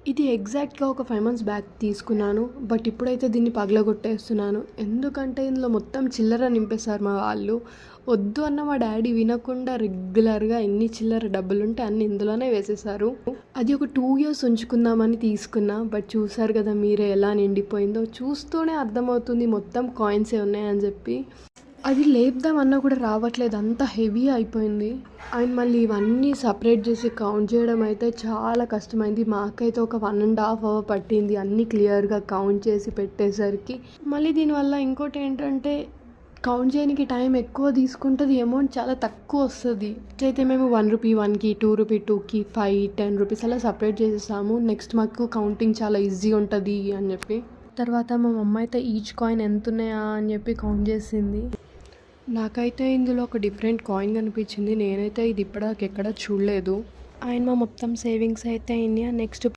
ఇది ఎగ్జాక్ట్‌గా ఒక 5 మంత్స్ బ్యాక్ తీసుకున్నాను. బట్ ఇప్పుడైతే దీన్ని పగలగొట్టేస్తున్నాను. ఎందుకంటే ఇందులో మొత్తం చిల్లర నింపేశారు మా వాళ్ళు. వద్దు అన్న మా డ్యాడీ వినకుండా రెగ్యులర్‌గా ఎన్ని చిల్లర డబ్బులుంటే అన్ని ఇందులోనే వేసేశారు. అది ఒక 2 ఇయర్స్ ఉంచుకుందామని తీసుకున్నా. బట్ చూసారు కదా మీరే ఎలా నిండిపోయిందో. చూస్తూనే అర్థమవుతుంది మొత్తం కాయిన్సే ఉన్నాయని చెప్పి. అది లేపుదామన్నా కూడా రావట్లేదు. అంత హెవీ అయిపోయింది. అండ్ మళ్ళీ ఇవన్నీ సెపరేట్ చేసి కౌంట్ చేయడం అయితే చాలా కష్టమైంది. మాకైతే ఒక 1.5 అవర్ పట్టింది అన్నీ క్లియర్‌గా కౌంట్ చేసి పెట్టేసరికి. మళ్ళీ దీనివల్ల ఇంకోటి ఏంటంటే కౌంట్ చేయడానికి టైం ఎక్కువ తీసుకుంటుంది. అమౌంట్ చాలా తక్కువ వస్తుంది. అయితే మేము ₹1 1కి, ₹2 2కి, 5, ₹10 అలా సెపరేట్ చేసేసాము. నెక్స్ట్ మాకు కౌంటింగ్ చాలా ఈజీ ఉంటుంది అని చెప్పి. తర్వాత మా మమ్మ అయితే ఈచ్ కాయిన్ ఎంత ఉన్నాయా అని చెప్పి కౌంట్ చేసింది. నాకైతే ఇందులో ఒక డిఫరెంట్ కాయిన్ కనిపించింది. నేనైతే ఇది ఇప్పటిదాకా ఎక్కడ చూడలేదు. అండ్ మా మొత్తం సేవింగ్స్ అయితే అయింది. నెక్స్ట్